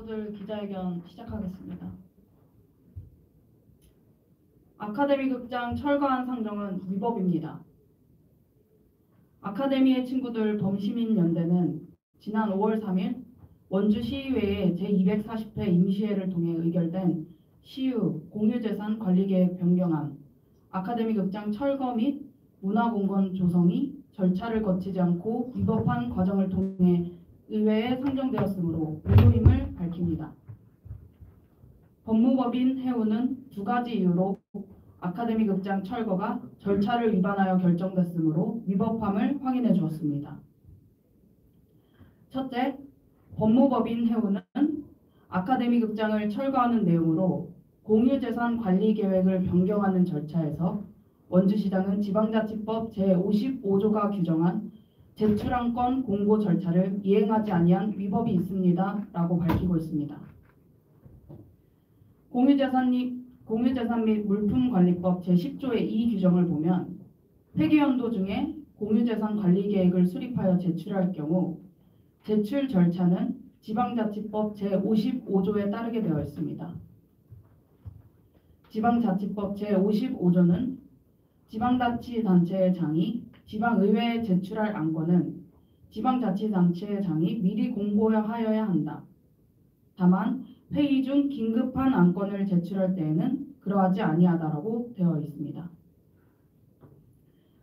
친구들 기자회견 시작하겠습니다. 아카데미 극장 철거안 상정은 위법입니다. 아카데미의 친구들 범시민연대는 지난 5월 3일 원주시의회의 제240회 임시회를 통해 의결된 시유 공유재산 관리계획 변경안, 아카데미 극장 철거 및 문화공간 조성이 절차를 거치지 않고 위법한 과정을 통해 의회에 상정되었으므로 무효임을 밝힙니다. 법무법인 해우는 두 가지 이유로 아카데미 극장 철거가 절차를 위반하여 결정됐으므로 위법함을 확인해 주었습니다. 첫째, 법무법인 해우는 아카데미 극장을 철거하는 내용으로 공유재산 관리 계획을 변경하는 절차에서 원주시장은 지방자치법 제55조가 규정한 제출안건 공고 절차를 이행하지 아니한 위법이 있습니다. 라고 밝히고 있습니다. 공유재산 및 물품관리법 제10조의 이 규정을 보면 회계연도 중에 공유재산 관리계획을 수립하여 제출할 경우 제출 절차는 지방자치법 제55조에 따르게 되어 있습니다. 지방자치법 제55조는 지방자치단체의 장이 지방의회에 제출할 안건은 지방자치단체의 장이 미리 공고하여야 한다. 다만 회의 중 긴급한 안건을 제출할 때에는 그러하지 아니하다라고 되어 있습니다.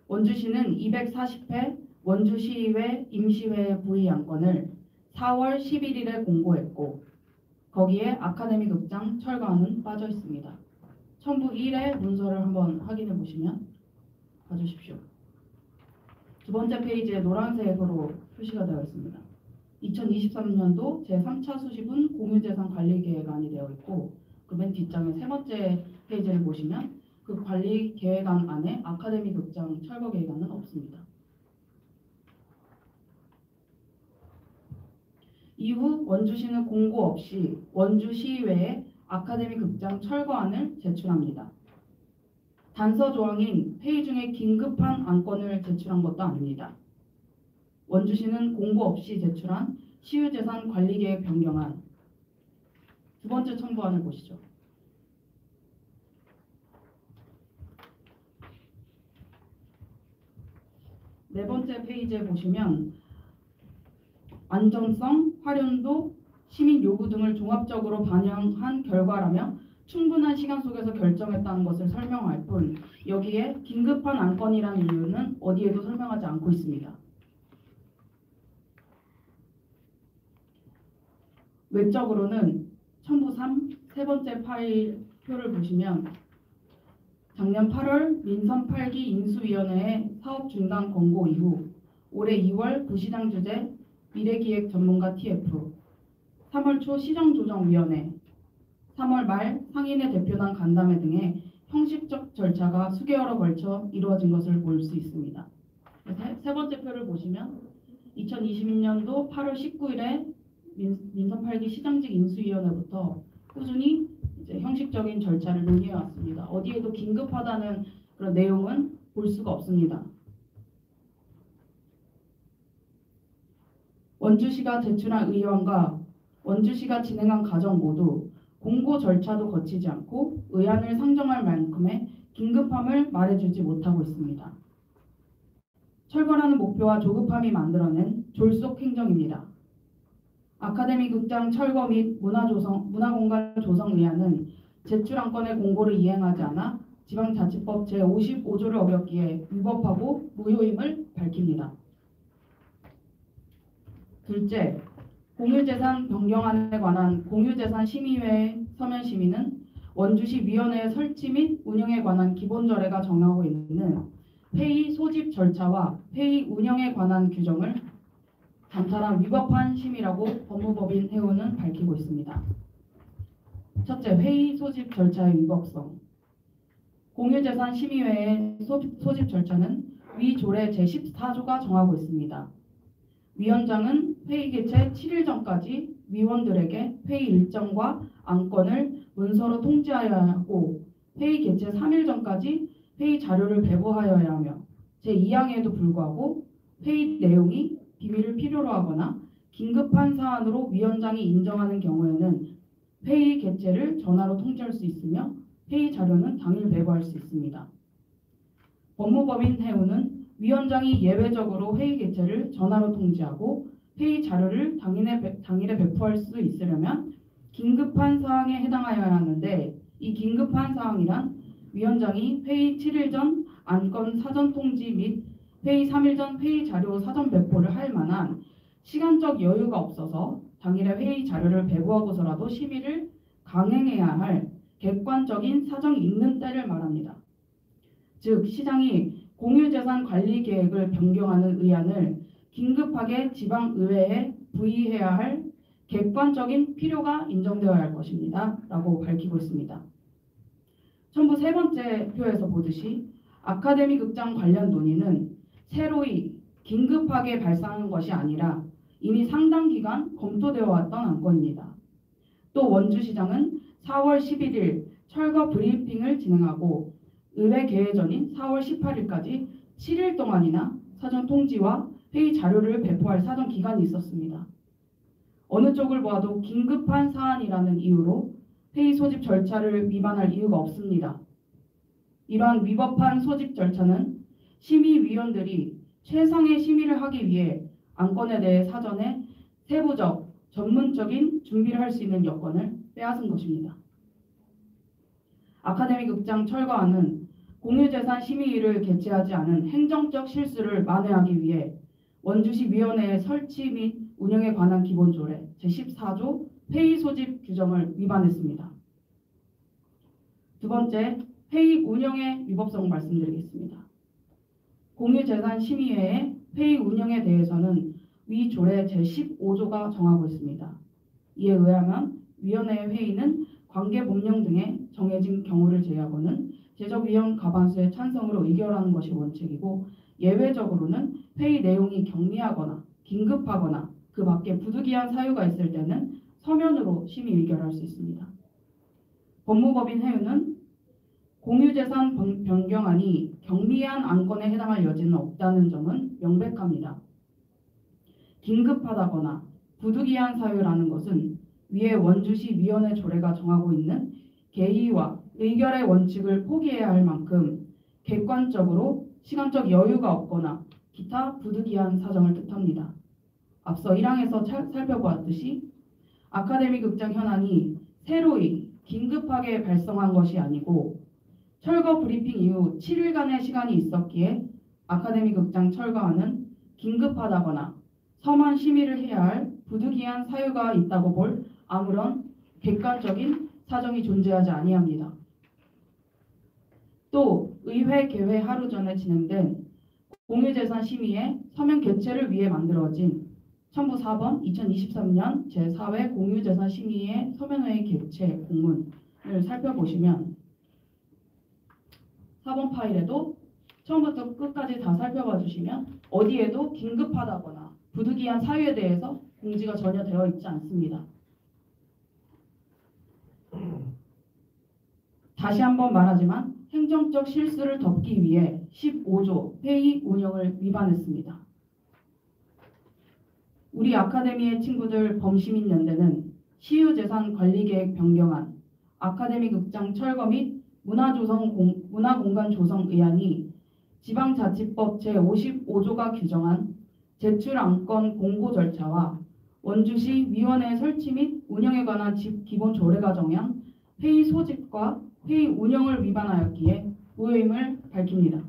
원주시는 240회 원주시의회 임시회의 부의 안건을 4월 11일에 공고했고 거기에 아카데미 극장 철거안은 빠져 있습니다. 첨부 1의 문서를 한번 확인해 보시면 봐주십시오. 두 번째 페이지에 노란색으로 표시가 되어 있습니다. 2023년도 제3차 수집은 공유재산 관리계획안이 되어 있고 그 맨 뒷장에 세 번째 페이지를 보시면 그 관리계획안 안에 아카데미 극장 철거 계획안은 없습니다. 이후 원주시는 공고 없이 원주시의회에 아카데미 극장 철거안을 제출합니다. 단서 조항인 회의 중에 긴급한 안건을 제출한 것도 아닙니다. 원주시는 공고 없이 제출한 시유재산 관리계획 변경안 두 번째 첨부안을 보시죠. 네 번째 페이지에 보시면 안전성, 활용도, 시민 요구 등을 종합적으로 반영한 결과라며 충분한 시간 속에서 결정했다는 것을 설명할 뿐 여기에 긴급한 안건이라는 이유는 어디에도 설명하지 않고 있습니다. 외적으로는 첨부 3 세 번째 파일 표를 보시면 작년 8월 민선 8기 인수위원회의 사업 중단 권고 이후 올해 2월 부시장 주재 미래기획 전문가 TF, 3월 초 시정조정위원회, 3월 말 상인회 대표단 간담회 등의 형식적 절차가 수개월에 걸쳐 이루어진 것을 볼 수 있습니다. 세 번째 표를 보시면 2022년도 8월 19일에 민선 8기 시장직 인수위원회부터 꾸준히 이제 형식적인 절차를 논의해 왔습니다. 어디에도 긴급하다는 그런 내용은 볼 수가 없습니다. 원주시가 제출한 의안과 원주시가 진행한 과정 모두 공고 절차도 거치지 않고 의안을 상정할 만큼의 긴급함을 말해주지 못하고 있습니다. 철거라는 목표와 조급함이 만들어낸 졸속 행정입니다. 아카데미 극장 철거 및 문화공간 조성 의안은 제출 안건의 공고를 이행하지 않아 지방자치법 제55조를 어겼기에 위법하고 무효임을 밝힙니다. 둘째, 공유재산 변경안에 관한 공유재산 심의회 서면심의는 원주시 위원회 설치 및 운영에 관한 기본절에가 정하고 있는 회의 소집 절차와 회의 운영에 관한 규정을 단타한 위법한 심의라고 법무법인 해우는 밝히고 있습니다. 첫째, 회의 소집 절차의 위법성. 공유재산 심의회의 소집 절차는 위 조례 제14조가 정하고 있습니다. 위원장은 회의 개최 7일 전까지 위원들에게 회의 일정과 안건을 문서로 통지하여야 하고 회의 개최 3일 전까지 회의 자료를 배부하여야 하며 제2항에도 불구하고 회의 내용이 비밀을 필요로 하거나 긴급한 사안으로 위원장이 인정하는 경우에는 회의 개최를 전화로 통지할 수 있으며 회의 자료는 당일 배부할 수 있습니다. 법무법인 해우는 위원장이 예외적으로 회의 개최를 전화로 통지하고 회의 자료를 당일에 배포할 수 있으려면 긴급한 사항에 해당하여야 하는데, 이 긴급한 사항이란 위원장이 회의 7일 전 안건 사전 통지 및 회의 3일 전 회의 자료 사전 배포를 할 만한 시간적 여유가 없어서 당일에 회의 자료를 배부하고서라도 심의를 강행해야 할 객관적인 사정이 있는 때를 말합니다. 즉, 시장이 공유재산 관리 계획을 변경하는 의안을 긴급하게 지방의회에 부의해야 할 객관적인 필요가 인정되어야 할 것입니다. 라고 밝히고 있습니다. 첨부 세 번째 표에서 보듯이 아카데미 극장 관련 논의는 새로이 긴급하게 발생한 것이 아니라 이미 상당 기간 검토되어 왔던 안건입니다. 또 원주시장은 4월 11일 철거 브리핑을 진행하고 의회 개회 전인 4월 18일까지 7일 동안이나 사전 통지와 회의 자료를 배포할 사전 기간이 있었습니다. 어느 쪽을 보아도 긴급한 사안이라는 이유로 회의 소집 절차를 위반할 이유가 없습니다. 이러한 위법한 소집 절차는 심의위원들이 최상의 심의를 하기 위해 안건에 대해 사전에 세부적, 전문적인 준비를 할 수 있는 여건을 빼앗은 것입니다. 아카데미 극장 철거안은 공유재산 심의위를 개최하지 않은 행정적 실수를 만회하기 위해 원주시 위원회의 설치 및 운영에 관한 기본조례 제14조 회의 소집 규정을 위반했습니다. 두 번째, 회의 운영의 위법성 말씀드리겠습니다. 공유재산 심의회의 회의 운영에 대해서는 위 조례 제15조가 정하고 있습니다. 이에 의하면 위원회의 회의는 관계 법령 등에 정해진 경우를 제외하고는 제적위원 과반수의 찬성으로 의결하는 것이 원칙이고, 예외적으로는 회의 내용이 경미하거나 긴급하거나 그 밖에 부득이한 사유가 있을 때는 서면으로 심의 의결할 수 있습니다. 법무법인 해유는 공유재산 변경안이 경미한 안건에 해당할 여지는 없다는 점은 명백합니다. 긴급하다거나 부득이한 사유라는 것은 위에 원주시 위원회 조례가 정하고 있는 개의와 의결의 원칙을 포기해야 할 만큼 객관적으로 시간적 여유가 없거나 기타 부득이한 사정을 뜻합니다. 앞서 1항에서 살펴보았듯이 아카데미 극장 현안이 새로이 긴급하게 발생한 것이 아니고 철거 브리핑 이후 7일간의 시간이 있었기에 아카데미 극장 철거안은 긴급하다거나 서면 심의를 해야 할 부득이한 사유가 있다고 볼 아무런 객관적인 사정이 존재하지 아니합니다. 또 의회 개회 하루 전에 진행된 공유재산 심의의 서면 개최를 위해 만들어진 첨부 4번 2023년 제4회 공유재산 심의의 서면회의 개최 공문을 살펴보시면 4번 파일에도 처음부터 끝까지 다 살펴봐 주시면 어디에도 긴급하다거나 부득이한 사유에 대해서 공지가 전혀 되어 있지 않습니다. 다시 한번 말하지만 행정적 실수를 덮기 위해 15조 회의 운영을 위반했습니다. 우리 아카데미의 친구들 범시민연대는 시유재산 관리계획 변경안, 아카데미 극장 철거 및 문화공간 조성 의안이 지방자치법 제55조가 규정한 제출 안건 공고 절차와 원주시 위원회 설치 및 운영에 관한 기본 조례가 정한 회의 소집과 회의 운영을 위반하였기에 무효임을 밝힙니다.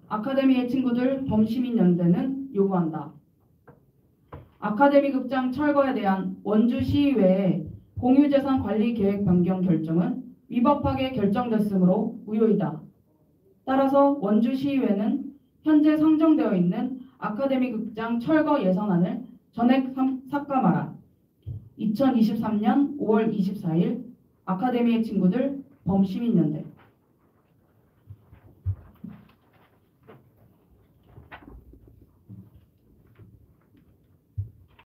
아카데미의 친구들 범시민연대는 요구한다. 아카데미 극장 철거에 대한 원주시의회의 공유재산 관리 계획 변경 결정은 위법하게 결정됐으므로 무효이다. 따라서 원주시의회는 현재 상정되어 있는 아카데미 극장 철거 예산안을 전액 삭감하라. 2023년 5월 24일 아카데미의 친구들 범시민연대.